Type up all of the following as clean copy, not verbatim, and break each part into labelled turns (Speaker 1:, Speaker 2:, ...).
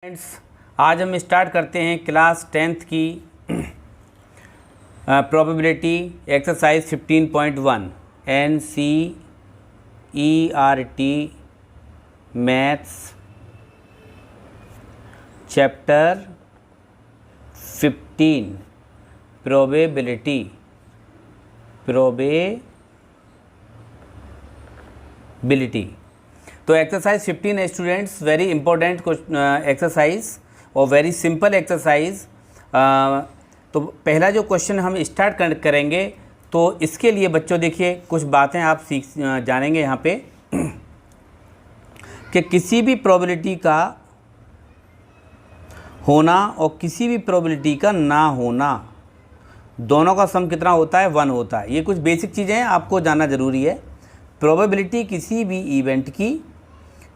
Speaker 1: Friends, आज हम start करते हैं क्लास 10th की probability exercise 15.1 NCERT maths chapter 15 probability. तो एक्सरसाइज 15 है स्टूडेंट्स, वेरी इंपॉर्टेंट एक्सरसाइज और वेरी सिंपल एक्सरसाइज। तो पहला जो क्वेश्चन हम स्टार्ट करेंगे, तो इसके लिए बच्चों देखिए कुछ बातें आप जानेंगे यहाँ पे कि किसी भी प्रोबेबिलिटी का होना और किसी भी प्रोबेबिलिटी का ना होना, दोनों का सम कितना होता है? 1 होता है। ये कुछ बेसिक चीज़ें हैं, आपको जानना ज़रूरी है। प्रोबेबिलिटी किसी भी इवेंट की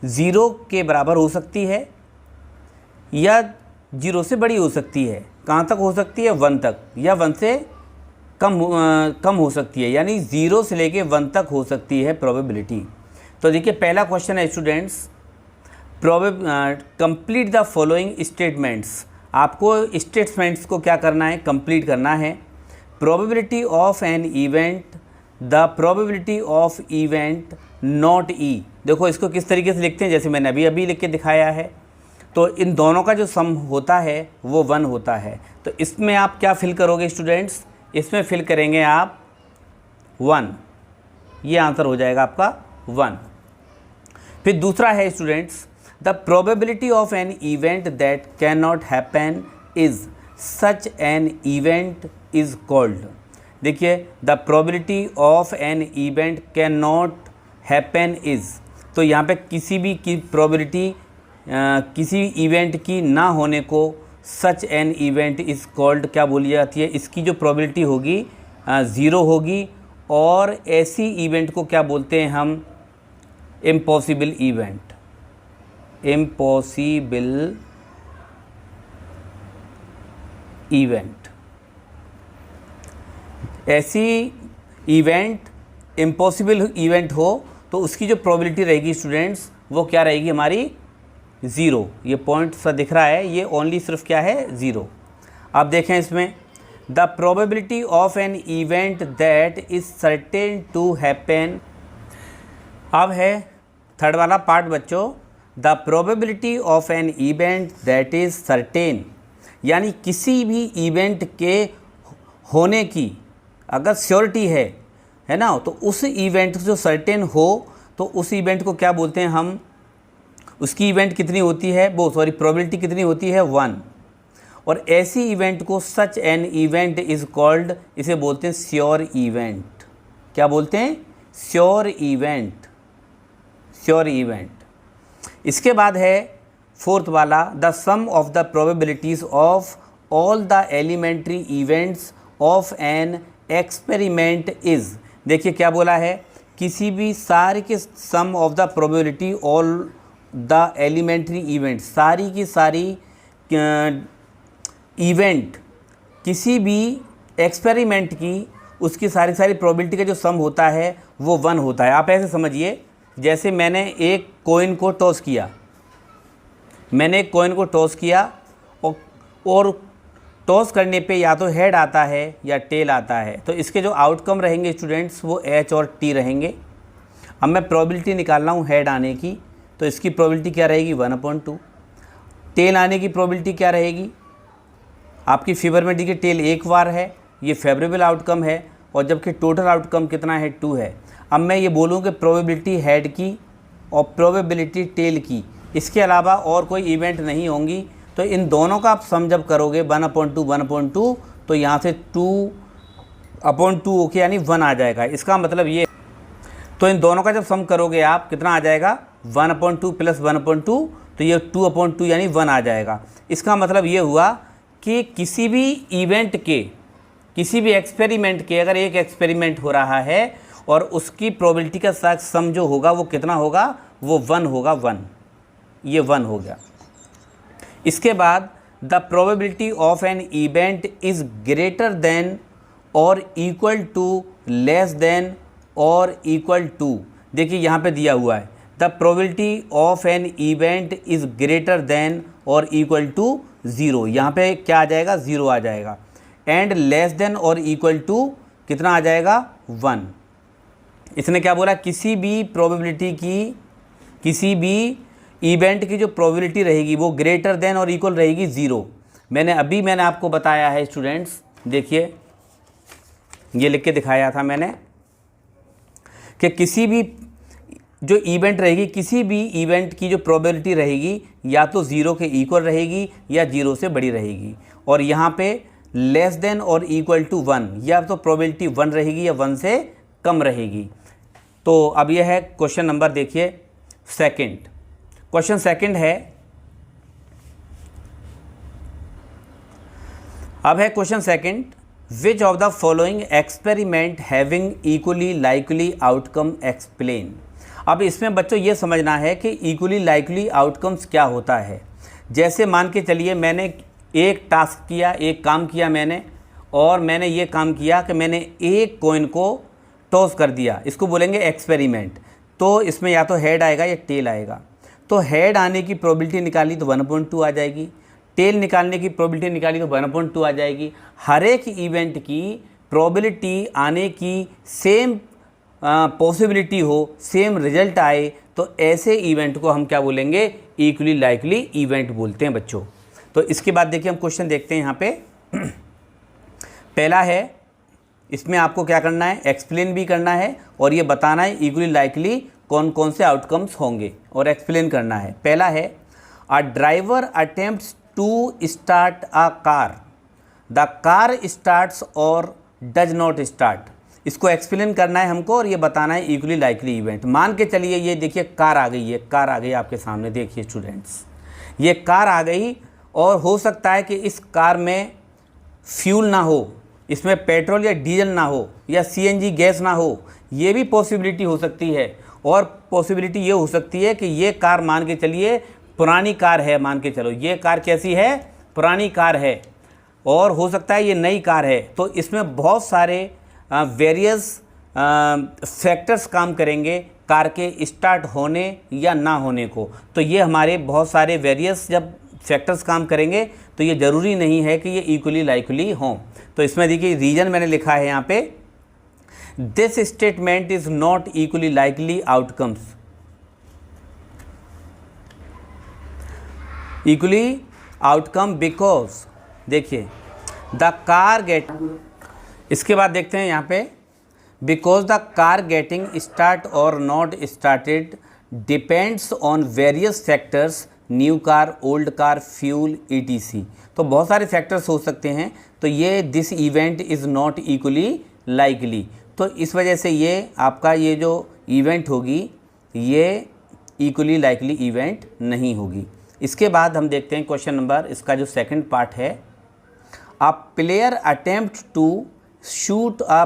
Speaker 1: 0 के बराबर हो सकती है या 0 से बड़ी हो सकती है। कहाँ तक हो सकती है? 1 तक, या 1 से कम हो सकती है, यानी 0 से लेके 1 तक हो सकती है प्रोबेबिलिटी। तो देखिए पहला क्वेश्चन है students, complete the following statements. आपको स्टेटमेंट्स को क्या करना है? कंप्लीट करना है। Probability of an event, the probability of event not E. देखो इसको किस तरीके से लिखते हैं, जैसे मैंने अभी लिख के दिखाया है। तो इन दोनों का जो सम होता है वो 1 होता है। तो इसमें आप क्या फिल करोगे स्टूडेंट्स? इसमें फिल करेंगे आप 1, ये आंसर हो जाएगा आपका 1। फिर दूसरा है students, the probability of an event that can not happen is such an event is called. देखिए the probability of an event can not happen is, तो यहाँ पे किसी भी की प्रोबेबिलिटी किसी इवेंट की ना होने को such an event is called क्या बोली जाती है? इसकी जो प्रोबेबिलिटी होगी 0 होगी, और ऐसी इवेंट को क्या बोलते हैं हम? Impossible event. इम्पॉसिबल इवेंट, ऐसी इवेंट इम्पॉसिबल इवेंट हो तो उसकी जो प्रोबेबिलिटी रहेगी स्टूडेंट्स वो क्या रहेगी हमारी? 0। ये पॉइंट सा दिख रहा है, ये ओनली सिर्फ क्या है? 0। अब देखें इसमें, the probability of an event that is certain to happen. अब है थर्ड वाला पार्ट बच्चों, the probability of an event that is certain, यानी किसी भी इवेंट के होने की अगर श्योरिटी है ना, तो उस इवेंट जो सर्टेन हो तो उस इवेंट को क्या बोलते हैं हम? उसकी इवेंट कितनी होती है? प्रोबेबिलिटी कितनी होती है? 1। और ऐसी इवेंट को such an event is called, इसे बोलते हैं श्योर इवेंट। क्या बोलते हैं? Sure event. Sure event. इसके बाद है फोर्थ वाला, the sum of the probabilities of all the elementary events of an experiment is. देखिए क्या बोला है? किसी भी सारे के sum of the probability all the elementary event, सारी की सारी इवेंट किसी भी एक्सपेरिमेंट की, उसकी सारी प्रोबेबिलिटी का जो सम होता है वो 1 होता है। आप ऐसे समझिए, जैसे मैंने एक कॉइन को टॉस किया, और टॉस करने पे या तो हेड आता है या टेल आता है, तो इसके जो आउटकम रहेंगे स्टूडेंट्स वो H और T रहेंगे। अब मैं प्रोबेबिलिटी निकाल रहा हूँ हेड आने की, तो इसकी प्रोबेबिलिटी क्या रहेगी? 1/2। टेल आने की प्रोबेबिलिटी क्या रहेगी? आपकी फेवर में देखिए टेल एक बार है, ये फेवरेबल आउटकम है, और जबकि टोटल आउटकम कितना है? 2 है। अब मैं ये बोलूँ कि प्रोबेबिलिटी हेड की और प्रोबेबिलिटी टेल की, इसके अलावा और कोई इवेंट नहीं होंगी, तो इन दोनों का आप सम जब करोगे 1/2, तो यहाँ से 2/2 ओके, यानी 1 आ जाएगा। इसका मतलब ये, तो इन दोनों का जब सम करोगे आप कितना आ जाएगा? 1/2 + 1/2, तो ये 2/2 यानी 1 आ जाएगा। इसका मतलब ये हुआ कि किसी भी इवेंट के, किसी भी एक्सपेरिमेंट के, अगर एक एक्सपेरिमेंट हो रहा है और उसकी प्रोबेबिलिटी का सम जो होगा वो कितना होगा? वो 1 होगा। 1, ये 1 हो गया। इसके बाद the probability of an event is greater than और इक्वल टू, लेस देन और इक्वल टू। देखिए यहाँ पे दिया हुआ है the probability of an event is greater than और इक्वल टू 0, यहाँ पे क्या आ जाएगा 0 आ जाएगा, एंड लेस देन और इक्वल टू कितना आ जाएगा 1। इसने क्या बोला, किसी भी प्रोबेबिलिटी की, किसी भी इवेंट की जो प्रोबेबिलिटी रहेगी वो ग्रेटर देन और इक्वल रहेगी 0। मैंने आपको बताया है स्टूडेंट्स, देखिए ये लिख के दिखाया था मैंने कि किसी भी जो इवेंट रहेगी, किसी भी इवेंट की जो प्रोबेबिलिटी रहेगी या तो 0 के इक्वल रहेगी या 0 से बड़ी रहेगी, और यहाँ पे लेस देन और इक्वल टू 1, या तो प्रोबेबिलिटी 1 रहेगी या 1 से कम रहेगी। तो अब यह है क्वेश्चन नंबर, देखिए सेकंड, क्वेश्चन सेकंड है, अब है question second, which of the following experiment having equally likely outcome explain. अब इसमें बच्चों ये समझना है कि इक्वली लाइकली आउटकम्स क्या होता है। जैसे मान के चलिए मैंने एक टास्क किया, एक काम किया मैंने, और मैंने ये काम किया कि मैंने एक कॉइन को टॉस कर दिया, इसको बोलेंगे एक्सपेरिमेंट। तो इसमें या तो हेड आएगा या टेल आएगा। तो हेड आने की प्रोबेबिलिटी निकाली तो 1/2 आ जाएगी, टेल निकालने की प्रोबेबिलिटी निकाली तो 1/2 आ जाएगी। हर एक इवेंट की प्रोबेबिलिटी आने की सेम पॉसिबिलिटी हो, सेम रिजल्ट आए, तो ऐसे इवेंट को हम क्या बोलेंगे, इक्वली लाइकली इवेंट बोलते हैं बच्चों। तो इसके बाद देखिए हम क्वेश्चन देखते हैं यहाँ पे। पहला है, इसमें आपको क्या करना है, एक्सप्लेन भी करना है और ये बताना है इक्वली लाइकली कौन कौन से आउटकम्स होंगे और एक्सप्लेन करना है। पहला है, a driver attempts to start a car, the car starts और डज नॉट स्टार्ट। इसको एक्सप्लेन करना है हमको और ये बताना है इक्वली लाइकली इवेंट। मान के चलिए ये देखिए कार आ गई है, कार आ गई आपके सामने, देखिए स्टूडेंट्स ये कार आ गई, और हो सकता है कि इस कार में फ्यूल ना हो, इसमें पेट्रोल या डीजल ना हो, या सीएनजी गैस ना हो, ये भी पॉसिबिलिटी हो सकती है। और पॉसिबिलिटी ये हो सकती है कि ये कार मान के चलिए पुरानी कार है, मान के चलो ये कार कैसी है, पुरानी कार है, और हो सकता है ये नई कार है। तो इसमें बहुत सारे वेरियस फैक्टर्स काम करेंगे कार के स्टार्ट होने या ना होने को। तो ये हमारे बहुत सारे वेरियस जब फैक्टर्स काम करेंगे तो ये ज़रूरी नहीं है कि ये इक्वली लाइकली हों। तो इसमें देखिए रीजन मैंने लिखा है यहाँ पे, this statement is not equally likely outcomes, equally outcome because, देखिए द कार गेट, इसके बाद देखते हैं यहाँ पे, because the car getting start और not started depends on various factors, new car, old car, fuel, ETC। तो बहुत सारे फैक्टर्स हो सकते हैं। तो ये this event is not equally likely, तो इस वजह से ये आपका ये जो इवेंट होगी ये इक्वली लाइकली इवेंट नहीं होगी। इसके बाद हम देखते हैं क्वेश्चन नंबर, इसका जो सेकंड पार्ट है, a player attempt to shoot a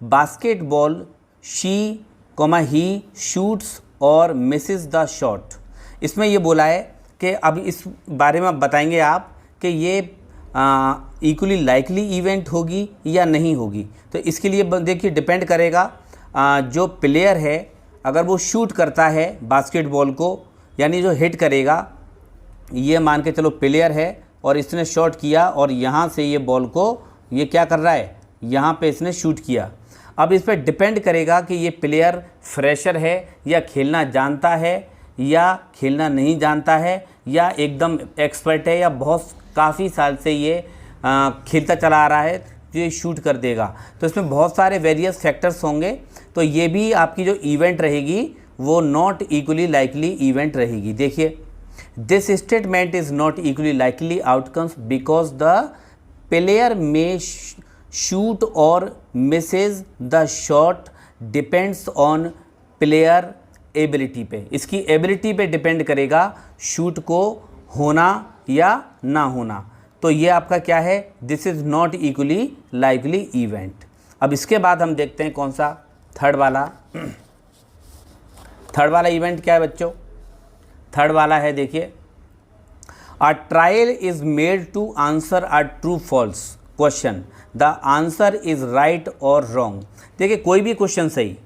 Speaker 1: basketball, she he shoots और मिसेस द शॉट। इसमें ये बोला है कि अब इस बारे में बताएंगे आप कि ये इक्वली लाइकली इवेंट होगी या नहीं होगी। तो इसके लिए देखिए डिपेंड करेगा, जो प्लेयर है अगर वो शूट करता है बास्केटबॉल को, यानी जो हिट करेगा, ये मान के चलो प्लेयर है और इसने शॉट किया और यहाँ से ये बॉल को ये क्या कर रहा है, यहाँ पे इसने शूट किया। अब इस पर डिपेंड करेगा कि ये प्लेयर फ्रेशर है या खेलना जानता है या खेलना नहीं जानता है, या एकदम एक्सपर्ट है या बहुत काफ़ी साल से ये खेलता चला आ रहा है, जो ये शूट कर देगा। तो इसमें बहुत सारे वेरियस फैक्टर्स होंगे। तो ये भी आपकी जो इवेंट रहेगी वो नॉट इक्वली लाइकली इवेंट रहेगी। देखिए, this statement is not equally likely outcomes because the player may shoot और misses the shot depends on player ability पे। इसकी एबिलिटी पे डिपेंड करेगा शूट को होना या ना होना। तो ये आपका क्या है, this is not equally likely event. अब इसके बाद हम देखते हैं कौन सा, थर्ड वाला। थर्ड वाला इवेंट क्या है बच्चों, थर्ड वाला है देखिए, a trial is made to answer a true false question, the answer is right और रॉन्ग। देखिए कोई भी क्वेश्चन सही,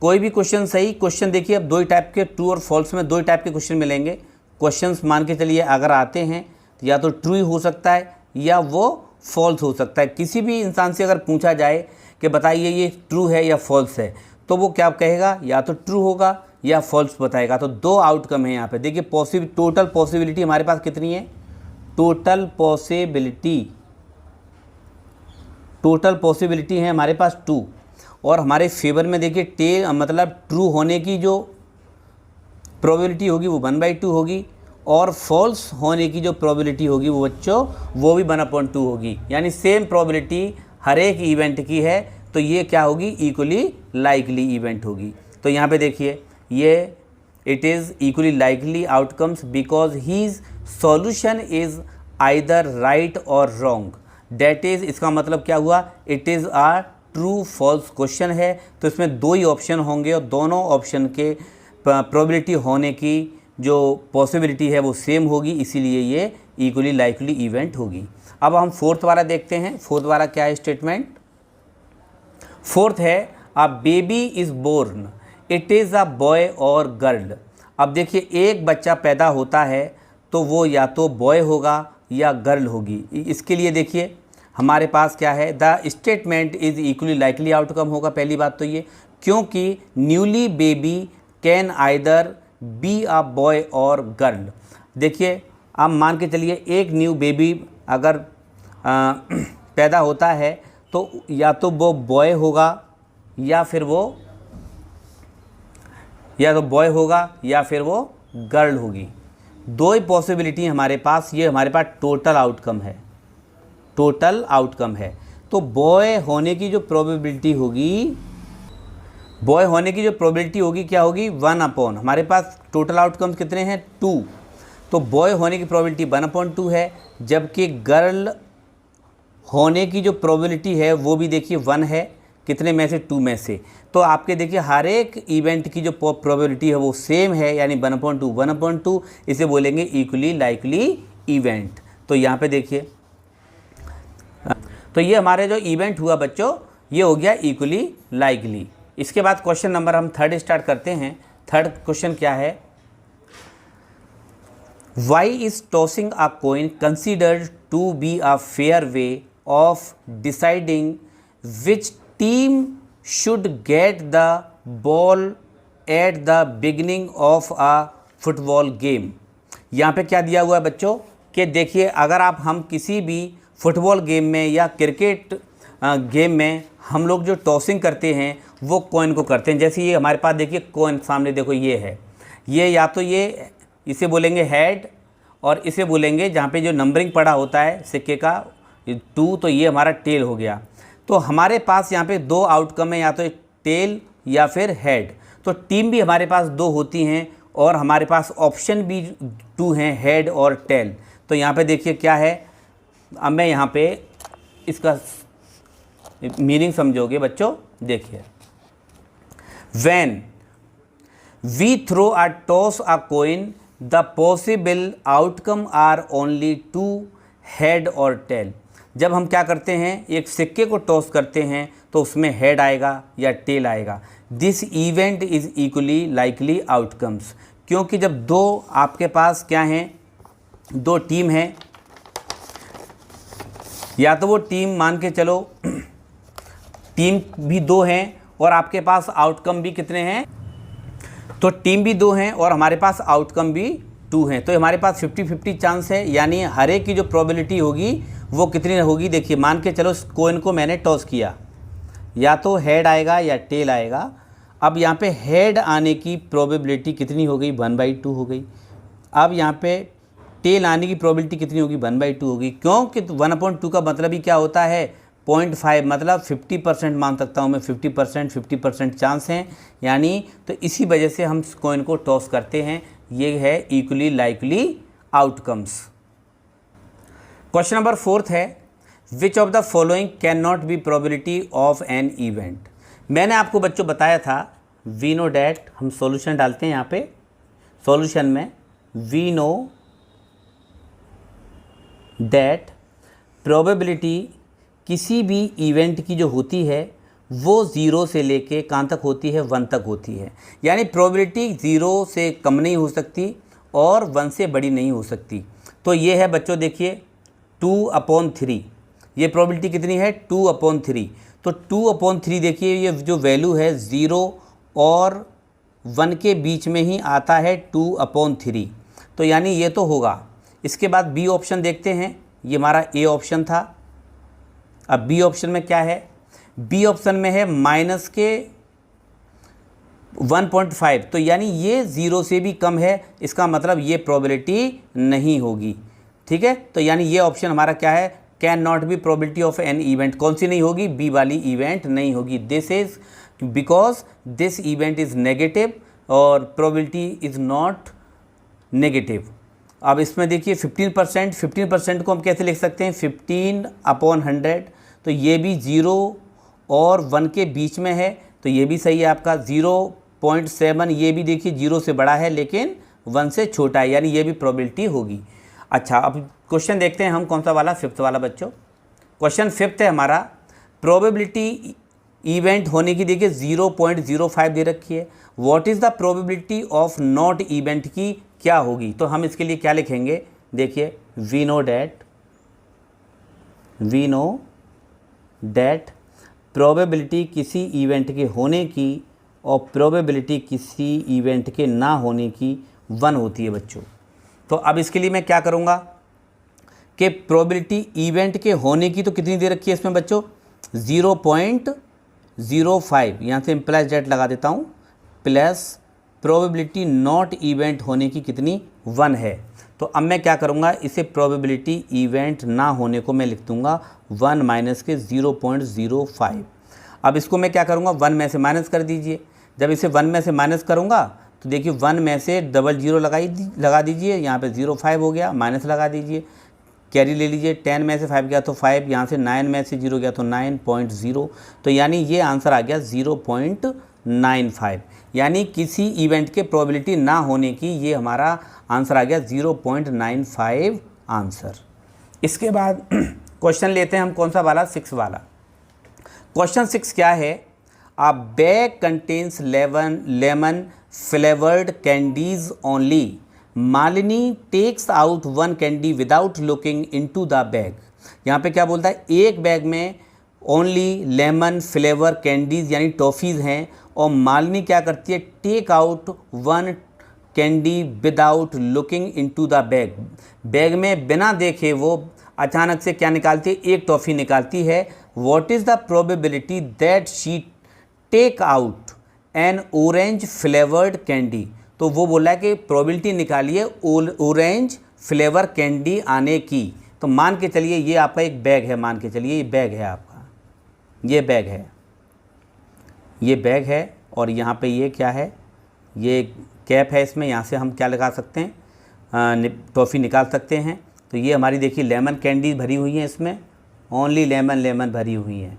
Speaker 1: कोई भी क्वेश्चन सही। क्वेश्चन देखिए अब दो ही टाइप के, ट्रू और फॉल्स में दो ही टाइप के क्वेश्चन मिलेंगे। क्वेश्चंस मान के चलिए अगर आते हैं तो या तो ट्रू ही हो सकता है या वो फॉल्स हो सकता है। किसी भी इंसान से अगर पूछा जाए कि बताइए ये ट्रू है या फॉल्स है, तो वो क्या कहेगा, या तो ट्रू होगा या फॉल्स बताएगा। तो दो आउटकम है यहाँ पे। देखिए टोटल पॉसिबिलिटी हमारे पास कितनी है, टोटल पॉसिबिलिटी है हमारे पास 2, और हमारे फेवर में देखिए मतलब ट्रू होने की जो प्रोबेबिलिटी होगी वो 1/2 होगी, और फॉल्स होने की जो प्रोबेबिलिटी होगी वो बच्चों वो भी 1/2 होगी। यानी सेम प्रोबेबिलिटी हर एक इवेंट की है, तो ये क्या होगी, इक्वली लाइकली इवेंट होगी। तो यहाँ पे देखिए ये it is equally likely outcomes because his solution is either right और रॉन्ग। डेट इज़, इसका मतलब क्या हुआ, it is a true false question है, तो इसमें दो ही ऑप्शन होंगे और दोनों ऑप्शन के प्रोबेबिलिटी होने की जो पॉसिबिलिटी है वो सेम होगी, इसीलिए ये इक्वली लाइकली इवेंट होगी। अब हम फोर्थ वाला देखते हैं। फोर्थ वाला क्या है स्टेटमेंट, फोर्थ है a baby is born, it is a boy और गर्ल। अब देखिए एक बच्चा पैदा होता है तो वो या तो बॉय होगा या गर्ल होगी। इसके लिए देखिए हमारे पास क्या है, the statement is equally likely outcome होगा। पहली बात तो ये, क्योंकि newly baby can either be a boy और गर्ल। देखिए आप मान के चलिए एक न्यू बेबी अगर पैदा होता है तो या तो वो बॉय होगा या फिर वो गर्ल होगी। दो ही पॉसिबिलिटी हमारे पास, ये हमारे पास टोटल आउटकम है। तो बॉय होने की जो प्रोबेबिलिटी होगी क्या होगी, 1/, हमारे पास टोटल आउटकम्स कितने हैं 2, तो बॉय होने की प्रोबेबिलिटी 1/2 है, जबकि गर्ल होने की जो प्रोबेबिलिटी है वो भी देखिए 1 है, कितने में से, 2 में से। तो आपके देखिए हर एक इवेंट की जो प्रोबेबिलिटी है वो सेम है, यानी 1/2, इसे बोलेंगे इक्वली लाइकली इवेंट। तो यहाँ पे देखिए, तो ये हमारे जो इवेंट हुआ बच्चों ये हो गया इक्वली लाइकली। इसके बाद क्वेश्चन नंबर हम थर्ड स्टार्ट करते हैं। थर्ड क्वेश्चन क्या है, why is tossing a coin considered to be a fair way of deciding which team should get the ball at the beginning of a football game. यहाँ पे क्या दिया हुआ है बच्चों कि देखिए अगर हम किसी भी फुटबॉल गेम में या क्रिकेट गेम में हम लोग जो टॉसिंग करते हैं वो कॉइन को करते हैं। जैसे ये हमारे पास देखिए कॉइन सामने देखो ये है, ये या तो ये इसे बोलेंगे हेड और इसे बोलेंगे जहाँ पे जो नंबरिंग पड़ा होता है सिक्के का 2, तो ये हमारा टेल हो गया। तो हमारे पास यहाँ पे दो आउटकम है, या तो टेल या फिर हेड। तो टीम भी हमारे पास 2 होती हैं और हमारे पास ऑप्शन भी 2 हैं, हेड और टेल। तो यहाँ पे देखिए क्या है, अब मैं यहाँ पे इसका मीनिंग समझोगे बच्चों। देखिए, when we throw a toss a coin the possible outcome are only 2, head और टेल। जब हम क्या करते हैं, एक सिक्के को टॉस करते हैं तो उसमें हेड आएगा या टेल आएगा। This event is equally likely outcomes, क्योंकि जब दो आपके पास क्या हैं, 2 टीम हैं, या तो वो टीम मान के चलो टीम भी 2 हैं और आपके पास आउटकम भी कितने हैं, तो टीम भी 2 हैं और हमारे पास आउटकम भी 2 हैं। तो हमारे पास 50-50 चांस है, यानी हर एक की जो प्रोबेबिलिटी होगी वो कितनी होगी। देखिए मान के चलो कॉइन को मैंने टॉस किया, या तो हेड आएगा या टेल आएगा। अब यहाँ पे हेड आने की प्रोबेबिलिटी कितनी हो गई, 1/2 हो गई। अब यहाँ पे टेल आने की प्रोबेबिलिटी कितनी होगी, 1/2 होगी। क्योंकि 1/2 का मतलब ही क्या होता है, 0.5, मतलब 50% मान सकता हूँ मैं, 50% चांस हैं, यानी तो इसी वजह से हम कॉइन को टॉस करते हैं। ये है equally likely outcomes. Question number 4 है, which of the following can not be probability of an event. मैंने आपको बच्चों बताया था वी नो डैट, हम सॉल्यूशन डालते हैं यहाँ पे, सॉल्यूशन में वी नो दैट प्रोबेबिलिटी किसी भी इवेंट की जो होती है वो 0 से लेके कहाँ तक होती है, 1 तक होती है। यानी प्रोबेबिलिटी 0 से कम नहीं हो सकती और 1 से बड़ी नहीं हो सकती। तो ये है बच्चों देखिए 2/3, ये प्रोबेबिलिटी कितनी है 2/3। तो 2/3 देखिए ये जो वैल्यू है 0 और 1 के बीच में ही आता है 2/3, तो यानी ये तो होगा। इसके बाद बी ऑप्शन देखते हैं, ये हमारा ए ऑप्शन था। अब बी ऑप्शन में क्या है, बी ऑप्शन में है माइनस के 1.5, तो यानी ये 0 से भी कम है, इसका मतलब ये प्रोबेबिलिटी नहीं होगी। ठीक है, तो यानी ये ऑप्शन हमारा क्या है, can not be probability of an event. कौन सी नहीं होगी, बी वाली इवेंट नहीं होगी। This is because this event is negative और प्रोबेबिलिटी इज़ नॉट नेगेटिव। अब इसमें देखिए 15% को हम कैसे लिख सकते हैं, 15/100, तो ये भी 0 और 1 के बीच में है, तो ये भी सही है आपका। 0.7 ये भी देखिए 0 से बड़ा है लेकिन 1 से छोटा है, यानी ये भी प्रोबेबिलिटी होगी। अच्छा, अब क्वेश्चन देखते हैं हम कौन सा वाला, 5th वाला बच्चों। क्वेश्चन 5th है हमारा, प्रोबेबिलिटी इवेंट होने की देखिए 0.05 दे रखी है। What is the probability of not event की क्या होगी, तो हम इसके लिए क्या लिखेंगे, देखिए वी नो डैट प्रोबेबिलिटी किसी इवेंट के होने की और प्रोबेबिलिटी किसी इवेंट के ना होने की 1 होती है बच्चों। तो अब इसके लिए मैं क्या करूँगा कि प्रोबेबिलिटी इवेंट के होने की तो कितनी दे रखी है इसमें बच्चों, 0.05, यहाँ से प्लस डेट लगा देता हूँ, प्लस प्रोबेबिलिटी नॉट इवेंट होने की कितनी 1 है। तो अब मैं क्या करूँगा, इसे प्रोबेबिलिटी इवेंट ना होने को मैं लिख दूँगा 1 माइनस के 0.05। अब इसको मैं क्या करूँगा, 1 में से माइनस कर दीजिए। जब इसे 1 में से माइनस करूँगा तो देखिए 1 में से 00 लगा दीजिए, यहाँ पे 0.5 हो गया, माइनस लगा दीजिए, कैरी ले लीजिए, 10 में से 5 गया तो 5, यहाँ से 9 में से 0 गया तो 9.0, तो यानी ये आंसर आ गया 0.95, यानी किसी इवेंट के प्रोबेबिलिटी ना होने की ये हमारा आंसर आ गया 0.95 आंसर। इसके बाद क्वेश्चन लेते हैं हम कौन सा वाला, 6 वाला। क्वेश्चन 6 क्या है, a bag contains lemon flavoured candies only, Malini takes out 1 candy without looking into the bag. यहाँ पे क्या बोलता है, एक बैग में ओनली लेमन फ्लेवर कैंडीज़ यानी टॉफ़ीज़ हैं और मालिनी क्या करती है, take out 1 candy without looking into the bag. Bag में बिना देखे वो अचानक से क्या निकालती है, एक टॉफ़ी निकालती है। What is the probability that she take out an orange flavoured candy. तो वो बोला है कि प्रोबेबिलिटी निकालिए ऑरेंज फ्लेवर कैंडी आने की। तो मान के चलिए ये आपका एक बैग है, मान के चलिए ये बैग है आपका, ये बैग है और यहाँ पे ये क्या है, ये कैप है, इसमें यहाँ से हम क्या लगा सकते हैं, टॉफ़ी निकाल सकते हैं। तो ये हमारी देखिए लेमन कैंडी भरी हुई है, इसमें ओनली लेमन भरी हुई है,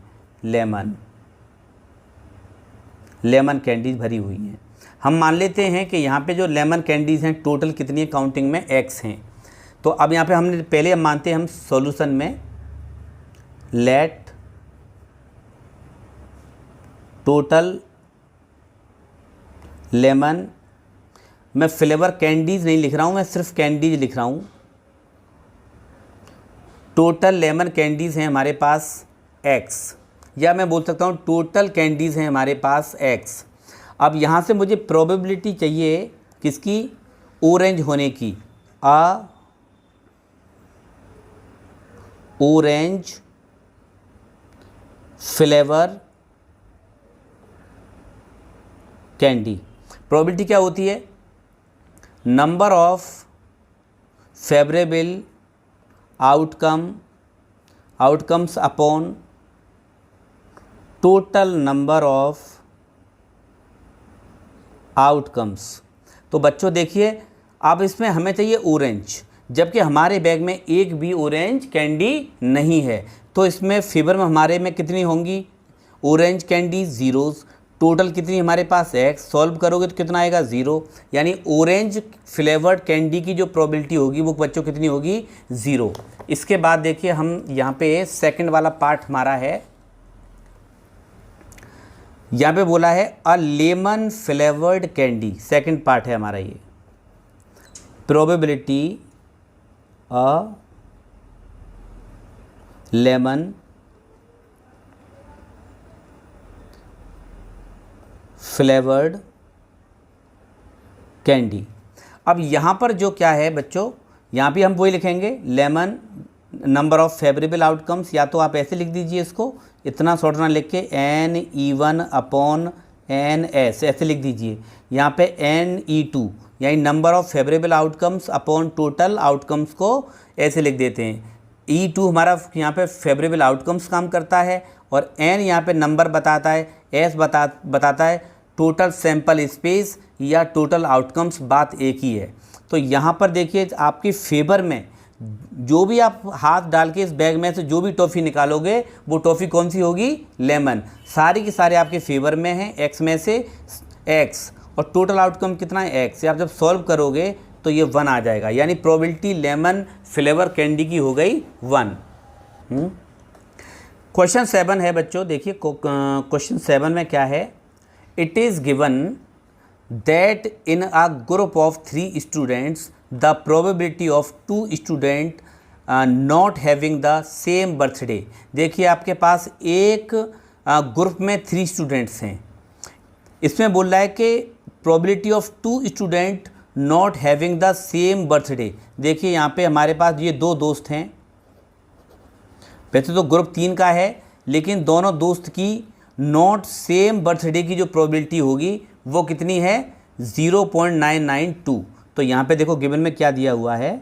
Speaker 1: लेमन कैंडीज भरी हुई हैं। हम मान लेते हैं कि यहाँ पे जो लेमन कैंडीज़ हैं टोटल कितनी है, काउंटिंग में x हैं। तो अब यहाँ पे हमने पहले हम मानते हैं हम सॉल्यूशन में लेट टोटल लेमन, मैं फ्लेवर कैंडीज़ नहीं लिख रहा हूँ, मैं सिर्फ कैंडीज लिख रहा हूँ। टोटल लेमन कैंडीज़ हैं हमारे पास x, या मैं बोल सकता हूँ टोटल कैंडीज़ हैं हमारे पास x। अब यहाँ से मुझे प्रोबेबिलिटी चाहिए किसकी, ऑरेंज होने की, ऑरेंज फ्लेवर कैंडी। प्रोबेबिलिटी क्या होती है, number of favourable outcomes upon total number of outcomes. तो बच्चों देखिए अब इसमें हमें चाहिए ऑरेंज, जबकि हमारे बैग में एक भी ऑरेंज कैंडी नहीं है। तो इसमें फेवर में हमारे में कितनी होंगी ऑरेंज कैंडी, ज़ीरोज़। टोटल कितनी हमारे पास x, सॉल्व करोगे तो कितना आएगा 0, यानी ऑरेंज फ्लेवर्ड कैंडी की जो प्रोबेबिलिटी होगी वो बच्चों कितनी होगी 0। इसके बाद देखिए हम यहाँ पे सेकंड वाला पार्ट हमारा है, यहाँ पे बोला है a lemon flavoured candy, second part है हमारा ये। Probability a lemon flavoured candy. अब यहाँ पर जो क्या है बच्चों, यहाँ पे हम वही लिखेंगे lemon number of favourable outcomes, या तो आप ऐसे लिख दीजिए इसको, इतना शॉर्ट ना लिख के N(E1)/N(S) ऐसे लिख दीजिए। यहाँ पे N(E2) यानी number of favourable outcomes upon total outcomes को ऐसे लिख देते हैं। E2 हमारा यहाँ पे फेवरेबल आउटकम्स काम करता है, और N यहाँ पे नंबर बताता है, S बताता है टोटल सैंपल स्पेस या टोटल आउटकम्स, बात एक ही है। तो यहाँ पर देखिए आपके फेवर में जो भी आप हाथ डाल के इस बैग में से जो भी टॉफ़ी निकालोगे वो टॉफ़ी कौन सी होगी, लेमन। सारी के सारे आपके फेवर में हैं, x में से x, और टोटल आउटकम कितना है x। आप जब सॉल्व करोगे तो ये 1 आ जाएगा, यानी प्रोबेबिलिटी लेमन फ्लेवर कैंडी की हो गई 1। क्वेश्चन 7 है बच्चों, देखिए क्वेश्चन 7 में क्या है, it is given that in a group of 3 students the probability of 2 student not having the same birthday। देखिए आपके पास एक ग्रुप में 3 स्टूडेंट्स हैं, इसमें बोल रहा है कि probability of 2 student not having the same birthday। देखिए यहाँ पे हमारे पास ये 2 दोस्त हैं, वैसे तो ग्रुप 3 का है, लेकिन दोनों दोस्त की नॉट सेम बर्थडे की जो प्रोबेबिलिटी होगी वो कितनी है, 0.992। तो यहाँ पे देखो गिवन में क्या दिया हुआ है,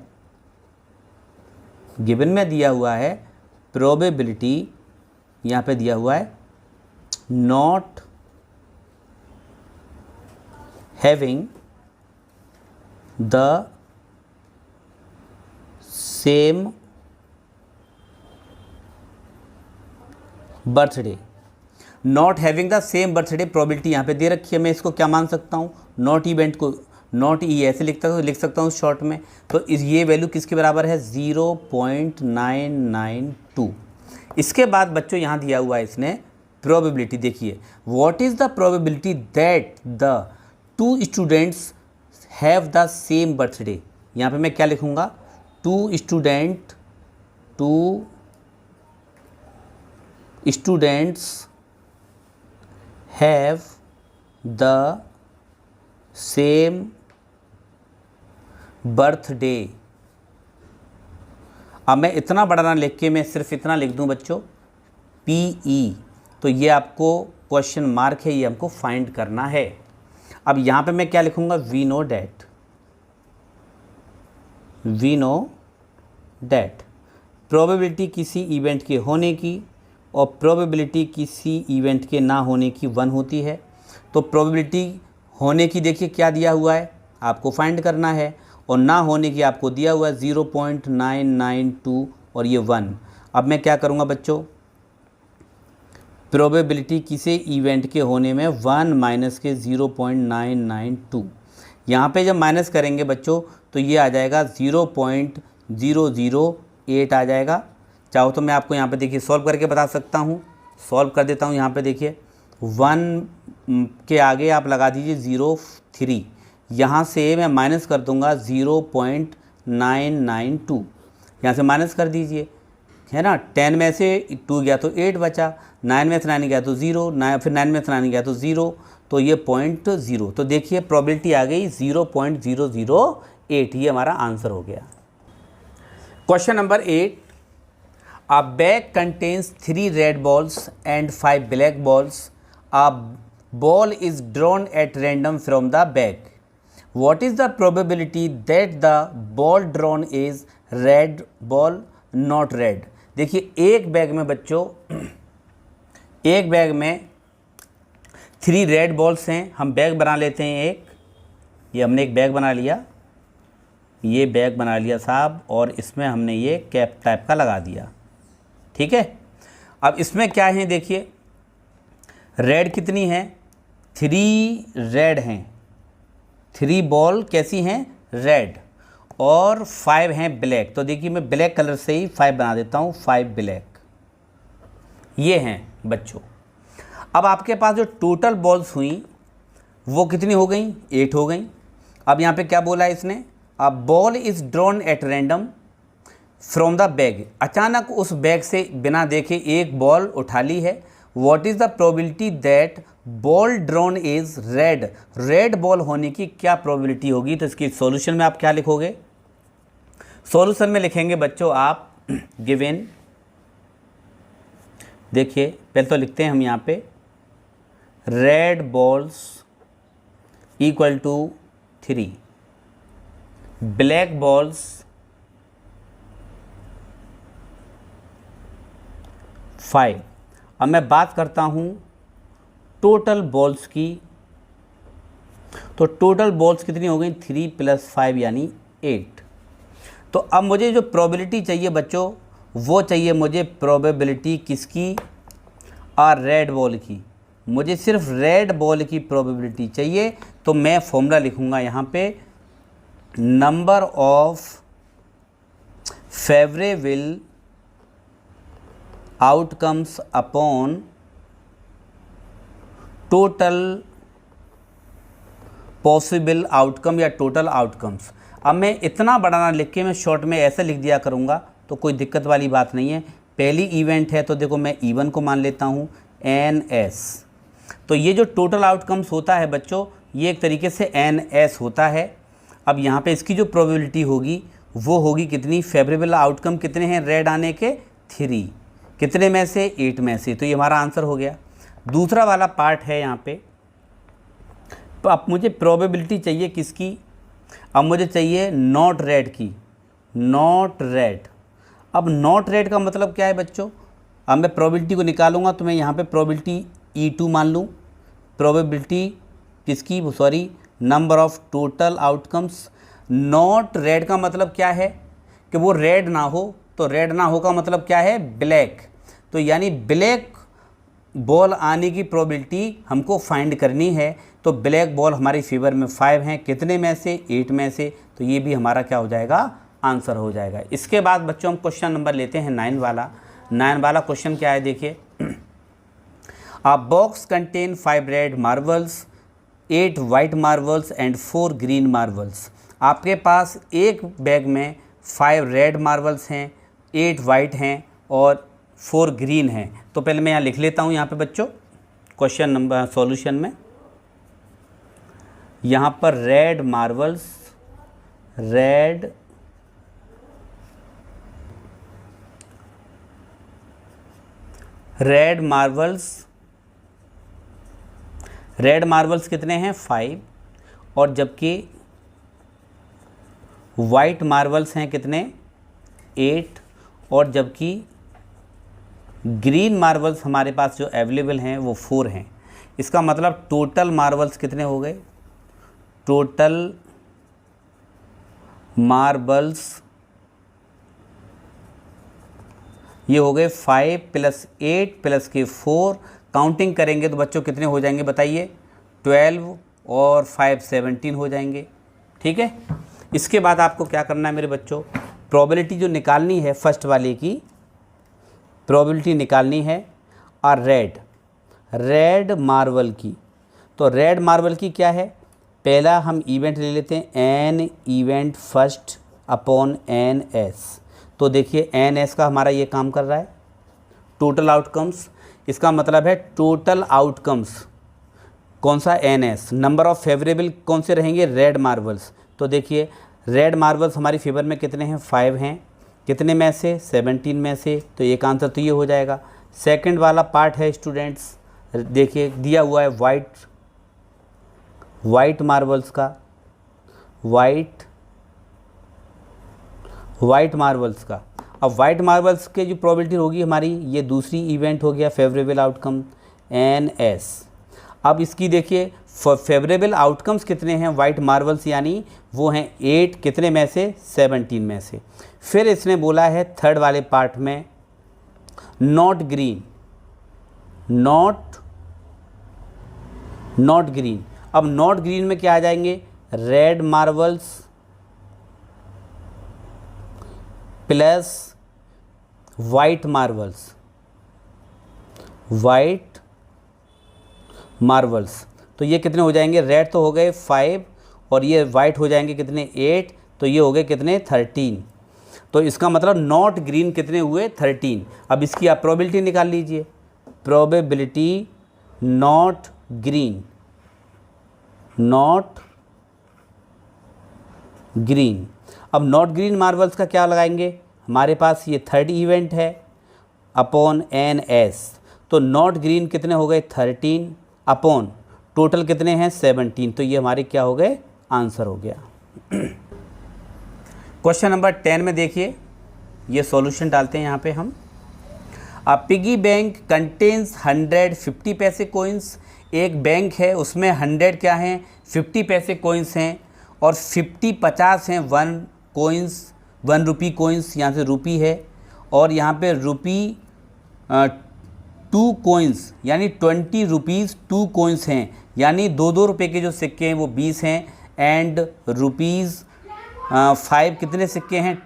Speaker 1: गिवन में दिया हुआ है प्रोबेबिलिटी, यहाँ पे दिया हुआ है not having the same birthday. Not having the same birthday probability यहाँ पे दे रखी है, मैं इसको क्या मान सकता हूँ, नॉट इवेंट को नॉट ई ऐसे लिख सकता हूँ शॉर्ट में। तो ये वैल्यू किसके बराबर है, 0.992। इसके बाद बच्चों यहाँ दिया हुआ है इसने प्रोबेबिलिटी, देखिए what is the probability that the 2 students have the same birthday. यहाँ पे मैं क्या लिखूँगा, 2 students have the same birthday। अब मैं इतना बड़ा ना लिख के मैं सिर्फ इतना लिख दूं बच्चों PE, तो ये आपको क्वेश्चन मार्क है, ये हमको फाइंड करना है। अब यहाँ पे मैं क्या लिखूंगा, वी नो डैट प्रोबेबिलिटी किसी इवेंट के होने की और प्रोबेबिलिटी किसी इवेंट के ना होने की 1 होती है। तो प्रोबेबिलिटी होने की देखिए क्या दिया हुआ है, आपको फाइंड करना है, और ना होने की आपको दिया हुआ है 0.992 और ये 1। अब मैं क्या करूँगा बच्चों, प्रोबेबिलिटी किसी इवेंट के होने में 1 माइनस के 0.992, यहाँ पे जब माइनस करेंगे बच्चों तो ये आ जाएगा 0.008 आ जाएगा। चाहो तो मैं आपको यहाँ पे देखिए सॉल्व करके बता सकता हूँ, सॉल्व कर देता हूँ। यहाँ पे देखिए 1 के आगे आप लगा दीजिए 0.3, यहाँ से मैं माइनस कर दूँगा 0.992, यहाँ से माइनस कर दीजिए, है ना। 10 में से 2 गया तो 8 बचा, 9 में से 9 गया तो 0, फिर 9 में से 9 गया तो 0, तो ये 0.0। तो देखिए प्रोबेबिलिटी आ गई 0.008, ये हमारा आंसर हो गया। Question number 8, A bag contains 3 red balls and 5 black balls. A ball is drawn at random from the bag. What is the probability that the ball drawn is red ball, not red? देखिए एक bag में बच्चों, एक bag में 3 red balls हैं। हम bag बना लेते हैं एक, ये हमने एक बैग बना लिया, ये बैग बना लिया साहब, और इसमें हमने ये कैप टाइप का लगा दिया, ठीक है। अब इसमें क्या है देखिए, रेड कितनी है, 3 रेड हैं, 3 बॉल कैसी हैं, रेड, और 5 हैं ब्लैक। तो देखिए मैं ब्लैक कलर से ही 5 बना देता हूँ, 5 ब्लैक, ये हैं बच्चों। अब आपके पास जो टोटल बॉल्स हुई वो कितनी हो गई, 8 हो गई। अब यहाँ पे क्या बोला है इसने, a ball is drawn at random from the bag, अचानक उस बैग से बिना देखे एक बॉल उठा ली है। What is the probability that ball drawn is red, red ball होने की क्या प्रोबेबिलिटी होगी। तो इसकी सॉल्यूशन में आप क्या लिखोगे, सॉल्यूशन में लिखेंगे बच्चों आप गिवन, देखिए पहले तो लिखते हैं हम यहाँ पे red balls equal to 3, black balls 5। अब मैं बात करता हूँ टोटल बॉल्स की, तो टोटल बॉल्स कितनी हो गई 3 + 5 यानी 8। तो अब मुझे जो प्रोबेबिलिटी चाहिए बच्चों वो चाहिए मुझे प्रोबेबिलिटी किसकी, और रेड बॉल की, मुझे सिर्फ रेड बॉल की प्रोबेबिलिटी चाहिए। तो मैं फॉर्मूला लिखूँगा यहाँ पे, number of favourable outcomes upon total possible outcome या टोटल आउटकम्स। अब मैं इतना बड़ा ना लिख के मैं शॉर्ट में ऐसे लिख दिया करूँगा तो कोई दिक्कत वाली बात नहीं है। पहली इवेंट है तो देखो मैं E1 को मान लेता हूँ NS, तो ये जो टोटल आउटकम्स होता है बच्चों ये एक तरीके से NS होता है। अब यहाँ पे इसकी जो प्रोबेबिलिटी होगी वो होगी कितनी, फेवरेबल आउटकम कितने हैं रेड आने के 3, कितने में से 8 में से, तो ये हमारा आंसर हो गया। दूसरा वाला पार्ट है यहाँ पे, तो अब मुझे प्रोबेबिलिटी चाहिए किसकी, अब मुझे चाहिए नॉट रेड की, नॉट रेड। अब नॉट रेड का मतलब क्या है बच्चों, अब मैं प्रोबेबिलिटी को निकालूंगा तो मैं यहाँ पे प्रोबेबिलिटी E2 मान लूँ, प्रोबेबिलिटी किसकी, sorry number of total outcomes. Not red का मतलब क्या है कि वो रेड ना हो, तो रेड ना हो का मतलब क्या है ब्लैक, तो यानी ब्लैक बॉल आने की प्रोबेबिलिटी हमको फाइंड करनी है। तो ब्लैक बॉल हमारी फेवर में 5 हैं, कितने में से 8 में से, तो ये भी हमारा क्या हो जाएगा आंसर हो जाएगा। इसके बाद बच्चों हम क्वेश्चन नंबर लेते हैं 9 वाला। 9 वाला क्वेश्चन क्या है देखिए, अ box contain 5 red marbles, 8 white marbles and 4 green marbles. आपके पास एक बैग में 5 रेड मार्बल्स हैं, 8 वाइट हैं और 4 ग्रीन हैं। तो पहले मैं यहाँ लिख लेता हूँ यहाँ पे बच्चों क्वेश्चन नंबर सॉल्यूशन में, यहाँ पर रेड मार्बल्स, रेड मार्बल्स कितने हैं 5, और जबकि वाइट मार्बल्स हैं कितने 8, और जबकि ग्रीन मार्बल्स हमारे पास जो अवेलेबल हैं वो 4 हैं। इसका मतलब टोटल मार्बल्स कितने हो गए, टोटल मार्बल्स ये हो गए 5 + 8 + के 4, काउंटिंग करेंगे तो बच्चों कितने हो जाएंगे बताइए 12 और 5 17 हो जाएंगे। ठीक है, इसके बाद आपको क्या करना है मेरे बच्चों, प्रोबेबिलिटी जो निकालनी है फर्स्ट वाले की प्रोबेबिलिटी निकालनी है, और रेड मार्बल की। तो रेड मार्बल की क्या है, पहला हम इवेंट ले लेते हैं an event first upon NS। तो देखिए NS का हमारा ये काम कर रहा है टोटल आउटकम्स, इसका मतलब है टोटल आउटकम्स कौन सा NS, नंबर ऑफ फेवरेबल कौन से रहेंगे रेड मार्बल्स। तो देखिए रेड मार्बल्स हमारी फेवर में कितने हैं 5 हैं, कितने में से 17 में से, तो एक आंसर तो ये हो जाएगा। सेकंड वाला पार्ट है स्टूडेंट्स, देखिए दिया हुआ है वाइट मार्बल्स का, वाइट मार्बल्स का। अब वाइट मार्बल्स के जो प्रोबेबिलिटी होगी हमारी, ये दूसरी इवेंट हो गया फेवरेबल आउटकम NS। अब इसकी देखिए फेवरेबल आउटकम्स कितने हैं वाइट मार्बल्स, यानी वो हैं 8, कितने में से 17 में से। फिर इसने बोला है थर्ड वाले पार्ट में नॉट ग्रीन। अब नॉट ग्रीन में क्या आ जाएंगे, red marbles plus white marbles. तो ये कितने हो जाएंगे, रेड तो हो गए 5 और ये वाइट हो जाएंगे कितने 8, तो ये हो गए कितने 13। तो इसका मतलब नॉट ग्रीन कितने हुए 13। अब इसकी आप प्रोबेबिलिटी निकाल लीजिए, probability not green, not green. अब नॉट ग्रीन मार्बल्स का क्या लगाएंगे, हमारे पास ये थर्ड इवेंट है अपॉन एन एस, तो नॉट ग्रीन कितने हो गए 13 अपॉन टोटल कितने हैं 17, तो ये हमारे क्या हो गए आंसर हो गया। क्वेश्चन नंबर 10 में देखिए, ये सॉल्यूशन डालते हैं यहाँ पे हम। अ पिगी बैंक कंटेन्स 100 50 पैसे कोइंस। एक बैंक है उसमें 100 क्या हैं 50 पैसे कोइंस हैं, और 50 50 हैं 1 कोइंस 1 रुपी कोइंस, यहाँ से रुपी है, और यहाँ पे रुपी 2 कोइंस यानी 20 रुपीज़ 2 कोइंस हैं, यानी 2 रुपए के जो सिक्के हैं वो 20 हैं, एंड रुपीज़ 5 कितने सिक्के हैं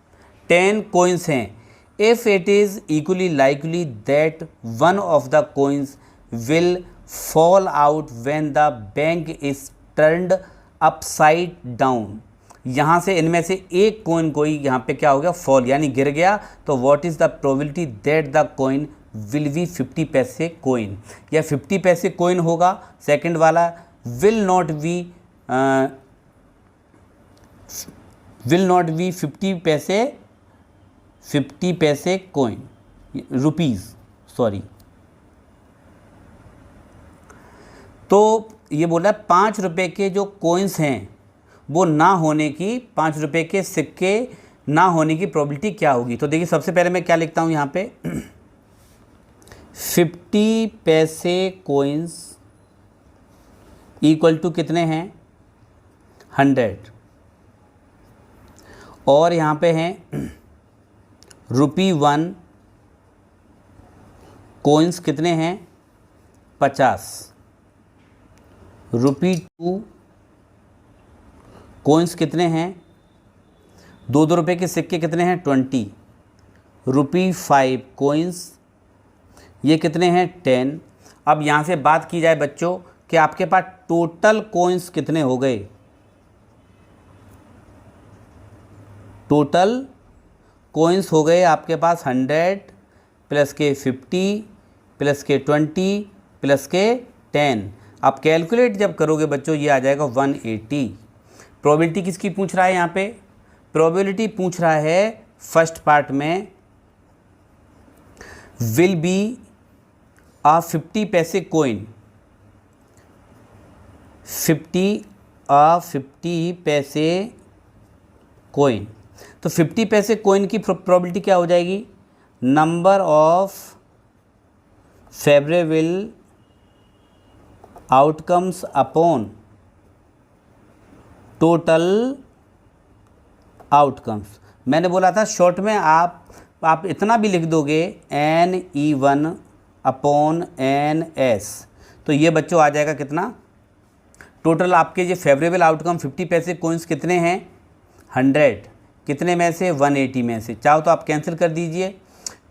Speaker 1: 10 कोइंस हैं। If it is equally likely that one of the coins will fall out when the bank is turned upside down. यहाँ से इनमें से एक कोइन कोई यहाँ पे क्या हो गया फॉल यानी गिर गया, तो what is the probability that the coin will be 50 पैसे कोइन, या 50 पैसे कोइन होगा। सेकंड वाला विल नॉट बी 50 पैसे कोइन रुपीज़ सॉरी। तो ये बोला 5 रुपए के जो कोइंस हैं वो ना होने की, 5 रुपए के सिक्के ना होने की प्रोबेबिलिटी क्या होगी। तो देखिए सबसे पहले मैं क्या लिखता हूँ यहाँ पे 50 पैसे कोइंस इक्वल टू कितने हैं 100, और यहाँ पे हैं रुपी 1 कोइंस कितने हैं 50, रुपी 2 कोइंस कितने हैं 2 रुपए के सिक्के कितने हैं 20, रुपी 5 कोइंस ये कितने हैं 10। अब यहाँ से बात की जाए बच्चों कि आपके पास टोटल कोइंस कितने हो गए, टोटल कोइंस हो गए आपके पास 100 प्लस के 50 प्लस के 20 प्लस के 10। आप कैलकुलेट जब करोगे बच्चों ये आ जाएगा 180। प्रोबेबिलिटी किसकी पूछ रहा है यहाँ पे, प्रोबेबिलिटी पूछ रहा है फर्स्ट पार्ट में विल बी आ 50 पैसे कोइन, 50 पैसे कोइन। तो 50 पैसे कोइन की प्रोबेबिलिटी क्या हो जाएगी, number of favourable outcomes upon total outcomes. मैंने बोला था शॉर्ट में आप इतना भी लिख दोगे NE1 अपॉन NS, तो ये बच्चों आ जाएगा कितना, टोटल आपके जो फेवरेबल आउटकम 50 पैसे कोइंस कितने हैं 100, कितने में से 180 में से। चाहो तो आप कैंसिल कर दीजिए,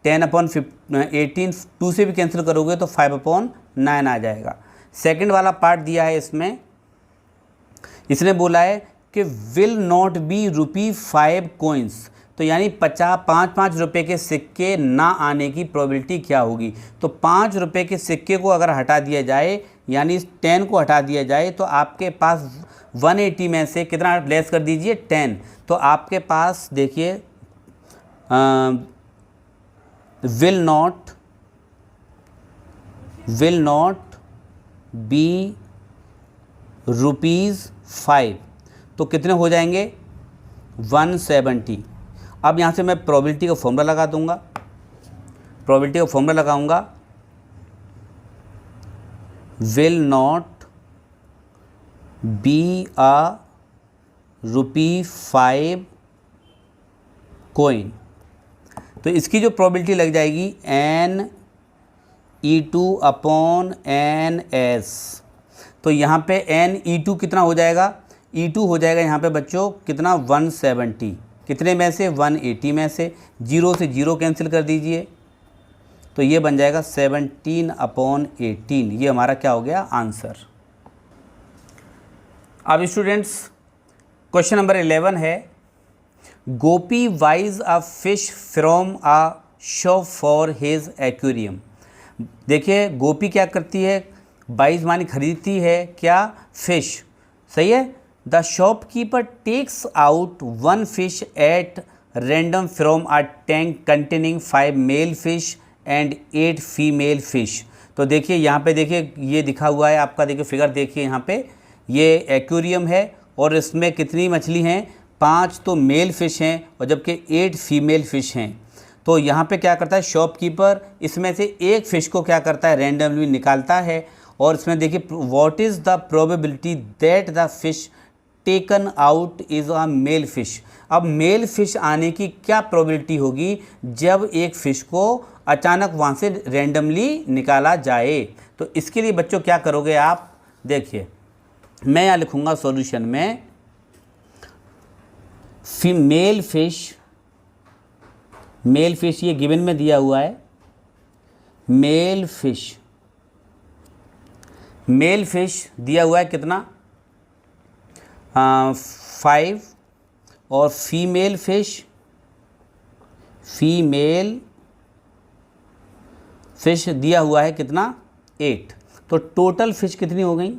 Speaker 1: 10 अपॉन 18 2 से भी कैंसिल करोगे तो 5 अपॉन 9 आ जाएगा। सेकंड वाला पार्ट दिया है इसमें, इसने बोला है कि will not B rupee 5 coins, तो यानी 5 रुपए के सिक्के ना आने की प्रोबेबिलिटी क्या होगी। तो 5 रुपए के सिक्के को अगर हटा दिया जाए यानी 10 को हटा दिया जाए तो आपके पास 180 में से कितना लेस कर दीजिए 10, तो आपके पास देखिए विल नॉट बी रुपीज़ 5, तो कितने हो जाएंगे 170। अब यहाँ से मैं प्रोबेबिलिटी का फॉर्मूला लगा दूंगा, प्रोबेबिलिटी का फॉर्मूला लगाऊंगा will not be a rupee 5 coin, तो इसकी जो प्रोबेबिलिटी लग जाएगी NE2 अपॉन NS। तो यहाँ पे NE2 कितना हो जाएगा, E2 हो जाएगा यहाँ पे बच्चों कितना 170, कितने में से 180 में से, 0 से 0 कैंसिल कर दीजिए, तो ये बन जाएगा 17 अपॉन 18। ये हमारा क्या हो गया आंसर। अब स्टूडेंट्स क्वेश्चन नंबर 11 है, Gopi buys a fish from a shop for his aquarium. देखिए गोपी क्या करती है, बाइज मानी खरीदती है क्या, फिश, सही है। The shopkeeper takes out 1 fish at random from a tank containing 5 male fish and 8 female fish. तो देखिए यहाँ पे देखिए ये दिखा हुआ है आपका, देखिए फिगर देखिए यहाँ पे, ये एक्वेरियम है और इसमें कितनी मछली हैं, 5 तो मेल फिश हैं और जबकि 8 फीमेल फिश हैं। तो यहाँ पे क्या करता है शॉपकीपर, इसमें से एक फ़िश को क्या करता है रैंडमली निकालता है और इसमें देखिए what is the probability that the fish taken out is a male fish. अब मेल फिश आने की क्या प्रोबेबिलिटी होगी जब एक फ़िश को अचानक वहाँ से रैंडमली निकाला जाए। तो इसके लिए बच्चों क्या करोगे आप, देखिए मैं यहाँ लिखूँगा सॉल्यूशन में मेल फिश ये गिवन में दिया हुआ है, मेल फिश दिया हुआ है कितना 5 और फीमेल फिश दिया हुआ है कितना 8। तो टोटल फिश कितनी हो गई,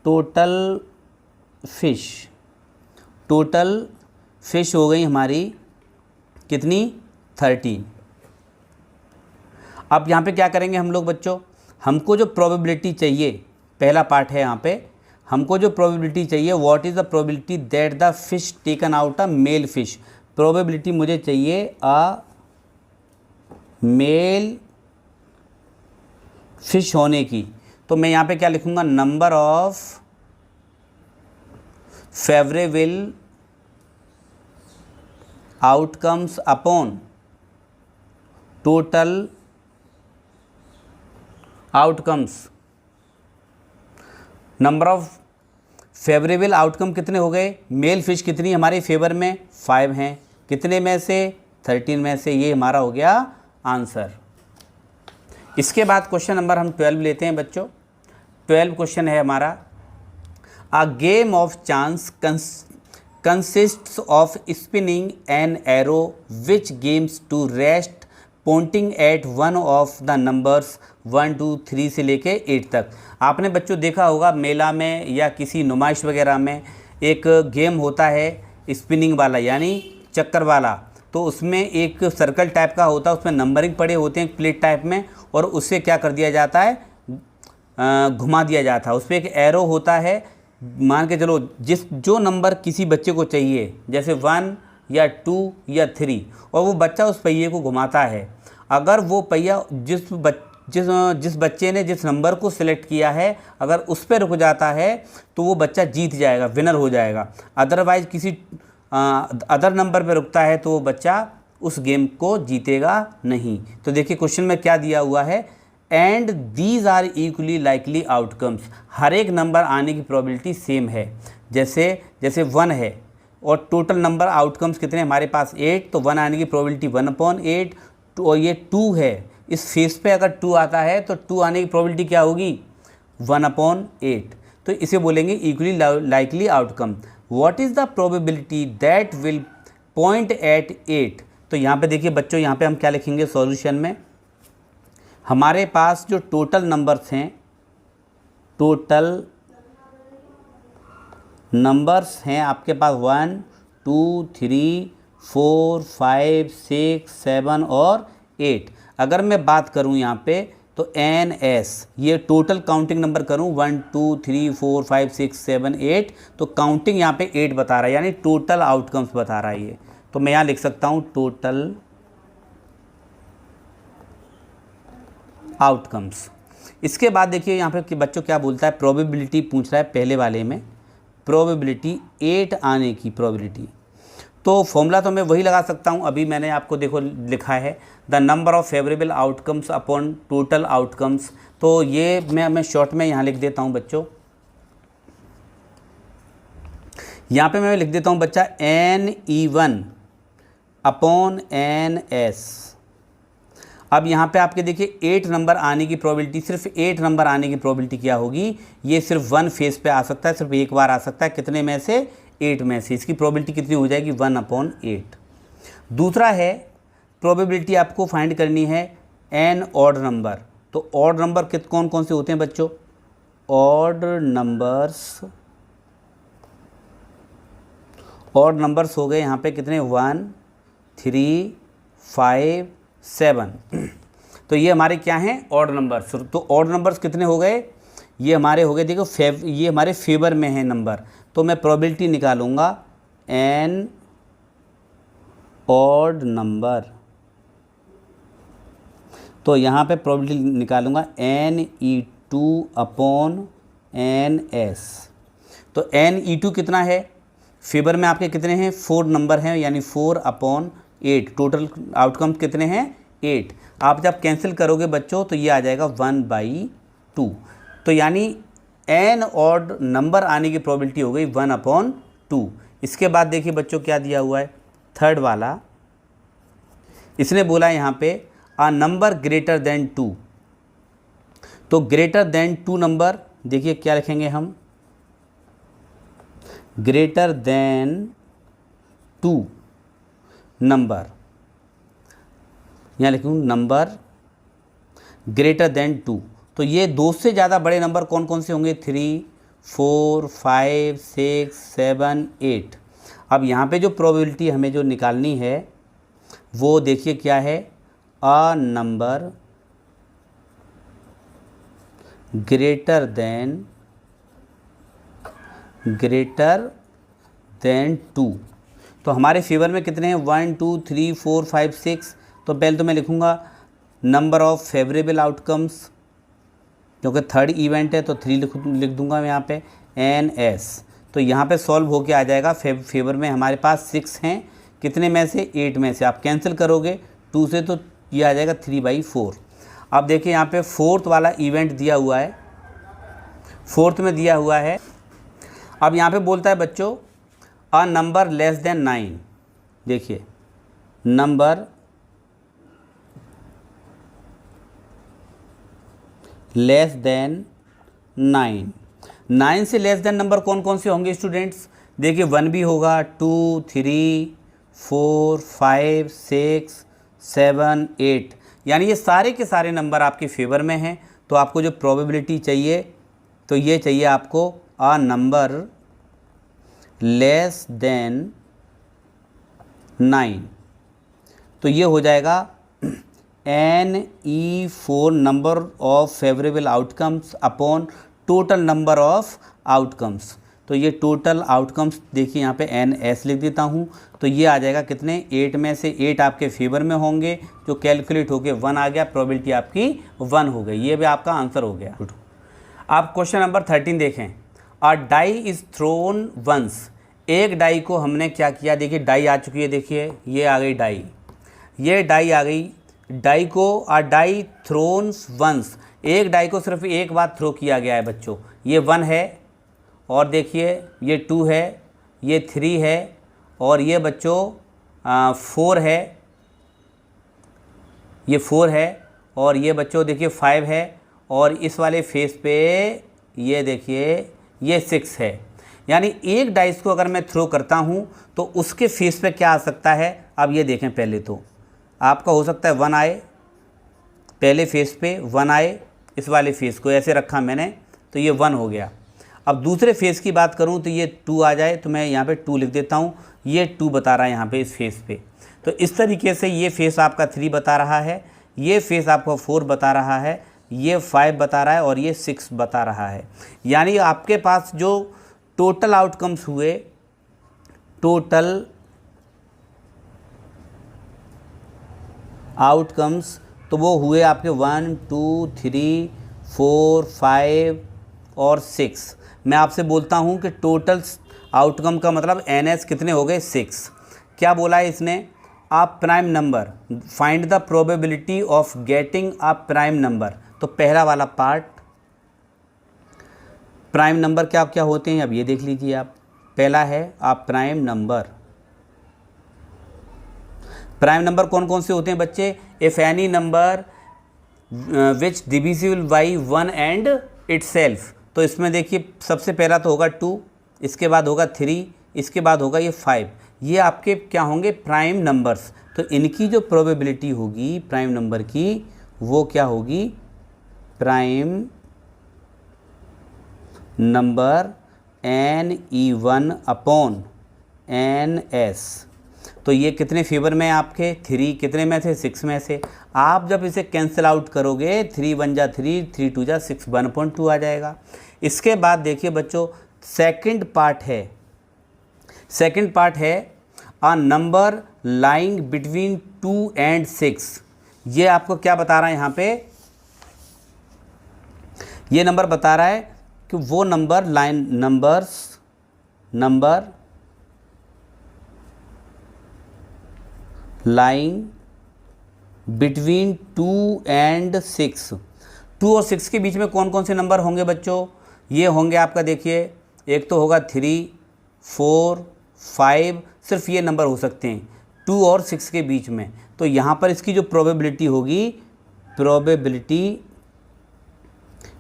Speaker 1: टोटल फिश हो गई हमारी कितनी 13। अब यहाँ पे क्या करेंगे हम लोग बच्चों, हमको जो प्रोबेबिलिटी चाहिए, पहला पार्ट है यहाँ पे, हमको जो प्रोबेबिलिटी चाहिए what is the probability that the fish taken out a male fish. Probability मुझे चाहिए अ मेल फिश होने की। तो मैं यहाँ पे क्या लिखूँगा, number of favourable outcomes upon total outcomes. Number of favourable outcome कितने हो गए, मेल फिश कितनी हमारे फेवर में 5 हैं, कितने में से 13 में से, ये हमारा हो गया आंसर। इसके बाद क्वेश्चन नंबर हम 12 लेते हैं बच्चों। 12 क्वेश्चन है हमारा, a game of chance consists of spinning an arrow which games to rest pointing at one of the numbers 1 2 3 से लेके 8 तक। आपने बच्चों देखा होगा मेला में या किसी नुमाइश वगैरह में एक गेम होता है स्पिनिंग वाला यानी चक्कर वाला। तो उसमें एक सर्कल टाइप का होता है, उसमें नंबरिंग पड़े होते हैं प्लेट टाइप में, और उससे क्या कर दिया जाता है घुमा दिया जाता है। उस पर एक एरो होता है, मान के चलो जो नंबर किसी बच्चे को चाहिए जैसे 1 या 2 या 3, और वो बच्चा उस पहिए को घुमाता है। अगर वो पहिया जिस बच्चे ने जिस नंबर को सिलेक्ट किया है अगर उस पर रुक जाता है तो वो बच्चा जीत जाएगा, विनर हो जाएगा। अदरवाइज़ किसी अदर नंबर पर रुकता है तो वो बच्चा उस गेम को जीतेगा नहीं। तो देखिए क्वेश्चन में क्या दिया हुआ है, and these are equally likely outcomes. हर एक नंबर आने की प्रोबेबिलिटी सेम है। जैसे 1 है और टोटल नंबर आउटकम्स कितने हमारे पास 8, तो 1 आने की प्रोबेबिलिटी 1/8। और ये 2 है, इस फेस पे अगर 2 आता है तो 2 आने की प्रोबेबिलिटी क्या होगी 1/8। तो इसे बोलेंगे equally likely outcome. What is the probability that will point at 8। तो यहाँ पे देखिए बच्चों, यहाँ पे हम क्या लिखेंगे सॉल्यूशन में, हमारे पास जो टोटल नंबर्स हैं, टोटल नंबर्स हैं आपके पास 1 2 3 4 5 6 7 और 8। अगर मैं बात करूं यहाँ पे तो NS ये टोटल काउंटिंग नंबर करूं 1 2 3 4 5 6 7 8, तो काउंटिंग यहाँ पे 8 बता रहा है, यानी टोटल आउटकम्स बता रहा है ये। तो मैं यहाँ लिख सकता हूँ टोटल आउटकम्स। इसके बाद देखिए यहाँ पे कि बच्चों क्या बोलता है, प्रोबेबिलिटी पूछ रहा है पहले वाले में, प्रोबेबिलिटी 8 आने की प्रोबेबिलिटी। तो फॉर्मूला तो मैं वही लगा सकता हूँ, अभी मैंने आपको देखो लिखा है the number of favourable outcomes upon total outcomes. तो ये मैं शॉर्ट में यहाँ लिख देता हूँ बच्चों, यहाँ पे मैं लिख देता हूँ बच्चा NE1 अपॉन NS। अब यहाँ पे आपके देखिए 8 नंबर आने की प्रोबेबिलिटी, सिर्फ 8 नंबर आने की प्रोबेबिलिटी क्या होगी, ये सिर्फ 1 फेस पे आ सकता है, सिर्फ एक बार आ सकता है, कितने में से 8 में से। इसकी प्रोबेबिलिटी कितनी हो जाएगी 1/8। दूसरा है प्रोबेबिलिटी आपको फाइंड करनी है n ऑड नंबर। तो ऑड नंबर कौन कौन से होते हैं बच्चों? ऑड नंबर्स हो गए यहाँ पे कितने 1 3 5 7। तो ये हमारे क्या हैं ऑड नंबर्स। तो ऑड नंबर्स कितने हो गए? ये हमारे हो गए, देखो ये हमारे फेवर में है नंबर, तो मैं प्रोबेबिलिटी निकालूंगा n ऑड नंबर। तो यहाँ पे प्रोबेबिलिटी निकालूंगा NE2/NS। तो NE2 कितना है? फेवर में आपके कितने हैं 4 नंबर हैं, यानी 4/8। टोटल आउटकम कितने हैं 8। आप जब कैंसिल करोगे बच्चों तो ये आ जाएगा 1/2। तो यानी n ऑड नंबर आने की प्रोबेबिलिटी हो गई 1/2। इसके बाद देखिए बच्चों क्या दिया हुआ है, थर्ड वाला। इसने बोला यहाँ पे अ नंबर ग्रेटर देन 2। तो ग्रेटर देन 2 नंबर, देखिए क्या लिखेंगे हम, ग्रेटर देन 2 नंबर, यहाँ लिखूँ नंबर ग्रेटर देन 2। तो ये 2 से ज़्यादा बड़े नंबर कौन कौन से होंगे? 3 4 5 6 7 8। अब यहाँ पे जो प्रोबेबिलिटी हमें जो निकालनी है वो देखिए क्या है, अ नंबर ग्रेटर देन 2। तो हमारे फेवर में कितने हैं 1 2 3 4 5 6। तो पहले तो मैं लिखूँगा नंबर ऑफ फेवरेबल आउटकम्स, क्योंकि थर्ड इवेंट है तो 3 लिख दूंगा मैं यहाँ पे NS। तो यहाँ पे सॉल्व होके आ जाएगा, फेवर में हमारे पास 6 हैं, कितने में से 8 में से। आप कैंसिल करोगे 2 से तो ये आ जाएगा 3/4। अब देखिए यहाँ पे फोर्थ वाला इवेंट दिया हुआ है, फोर्थ में दिया हुआ है। अब यहाँ पे बोलता है बच्चों अ नंबर लेस देन 9। देखिए नंबर लेस देन 9 से लेस देन नंबर कौन कौन से होंगे स्टूडेंट्स? देखिए 1 भी होगा, 2 3 4 5 6 7 8। यानी ये सारे के सारे नंबर आपके फेवर में हैं। तो आपको जो प्रोबेबिलिटी चाहिए तो ये चाहिए आपको अ नंबर लेस देन 9। तो ये हो जाएगा NE4 number of favourable outcomes upon total number of outcomes. तो ये टोटल आउटकम्स देखिए यहाँ पे NS लिख देता हूँ। तो ये आ जाएगा कितने 8 में से 8 आपके फेवर में होंगे, जो कैलकुलेट होके 1 आ गया, प्रोबेबिलिटी आपकी 1 हो गई। ये भी आपका आंसर हो गया। आप क्वेश्चन नंबर 13 देखें। अ डाई इज़ थ्रोन वंस। एक डाई को हमने क्या किया, देखिए डाई आ चुकी है, देखिए ये आ गई डाई, ये डाई आ गई। डाई को अ डाई थ्रोन्स वंस, एक डाई को सिर्फ एक बार थ्रो किया गया है बच्चों। ये 1 है, और देखिए ये 2 है, ये 3 है, और ये बच्चों 4 है, ये 4 है, और ये बच्चों देखिए 5 है, और इस वाले फेस पे ये देखिए ये 6 है। यानी एक डाइस को अगर मैं थ्रो करता हूँ तो उसके फेस पे क्या आ सकता है। अब ये देखें, पहले तो आपका हो सकता है 1 आए, पहले फेस पे 1 आए, इस वाले फेस को ऐसे रखा मैंने तो ये 1 हो गया। अब दूसरे फेस की बात करूं तो ये 2 आ जाए, तो मैं यहाँ पे 2 लिख देता हूँ। ये 2 बता रहा है यहाँ पे इस फेस पे। तो इस तरीके से ये फेस आपका 3 बता रहा है, ये फेस आपका 4 बता रहा है, ये 5 बता रहा है, और ये 6 बता रहा है। यानी आपके पास जो टोटल आउटकम्स हुए, टोटल आउटकम्स तो वो हुए आपके 1 2 3 4 5 और 6। मैं आपसे बोलता हूँ कि टोटल आउटकम का मतलब NS कितने हो गए 6। क्या बोला है इसने, a prime number, find the probability of getting a prime number. तो पहला वाला पार्ट, प्राइम नंबर क्या क्या होते हैं अब ये देख लीजिए आप। पहला है a prime number. Prime number कौन कौन से होते हैं बच्चे? If any number which divisible by 1 and itself. तो इसमें देखिए सबसे पहला तो होगा 2, इसके बाद होगा 3, इसके बाद होगा ये 5, ये आपके क्या होंगे, प्राइम नंबर्स। तो इनकी जो प्रोबेबिलिटी होगी प्राइम नंबर की वो क्या होगी, prime number NE1 upon NS। तो ये कितने फेवर में आपके, 3 कितने में से, 6 में से। आप जब इसे कैंसिल आउट करोगे 3 1 जा 3, 3 2 जा 6, 1.2 आ जाएगा। इसके बाद देखिए बच्चों सेकंड पार्ट है, सेकंड पार्ट है a number lying between 2 and 6। ये आपको क्या बता रहा है यहाँ पे, ये नंबर बता रहा है कि वो number number lying between 2 and 6। 2 और 6 के बीच में कौन कौन से नंबर होंगे बच्चों, ये होंगे आपका, देखिए एक तो होगा 3 4 5, सिर्फ ये नंबर हो सकते हैं 2 और 6 के बीच में। तो यहाँ पर इसकी जो प्रोबेबिलिटी होगी, प्रोबेबिलिटी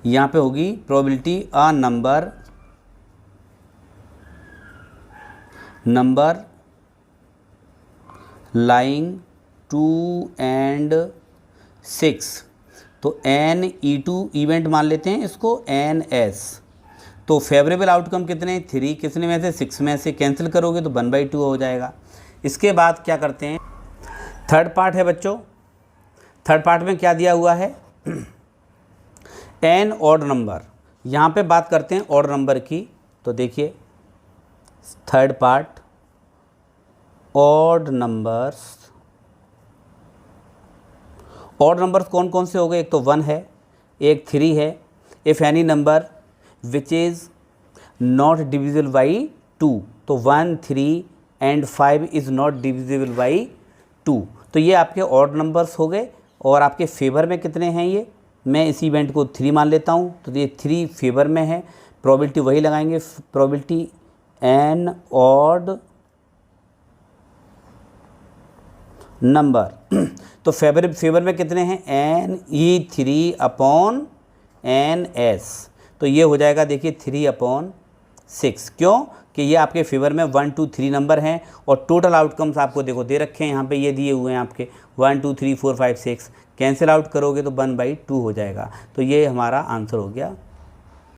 Speaker 1: यहाँ पे होगी, probability a number lying 2 and 6, तो NE2 इवेंट मान लेते हैं इसको, NS। तो फेवरेबल आउटकम कितने, 3 कितने में से, 6 में से, कैंसिल करोगे तो 1/2 हो जाएगा। इसके बाद क्या करते हैं, थर्ड पार्ट है बच्चों। थर्ड पार्ट में क्या दिया हुआ है, n ऑड नंबर। यहाँ पे बात करते हैं ऑड नंबर की। तो देखिए third part, odd numbers. Odd numbers कौन कौन से हो गए, एक तो 1 है, एक 3 है। If any number which is not divisible by 2, तो 1 3 and 5 is not divisible by 2। तो ये आपके ऑड नंबर्स हो गए। और आपके फेवर में कितने हैं, ये मैं इस इवेंट को 3 मान लेता हूँ, तो ये 3 फेवर में है। प्रोबेबिलिटी वही लगाएंगे, प्रोबेबिलिटी n ऑड नंबर। तो फेवर में कितने हैं, NE3 अपॉन NS। तो ये हो जाएगा देखिए 3/6। क्यों कि ये आपके फेवर में 1 2 3 नंबर हैं और टोटल आउटकम्स आपको देखो दे रखे हैं यहाँ पे, ये दिए हुए हैं आपके 1 2 3 4 5 6। कैंसिल आउट करोगे तो 1/2 हो जाएगा। तो ये हमारा आंसर हो गया।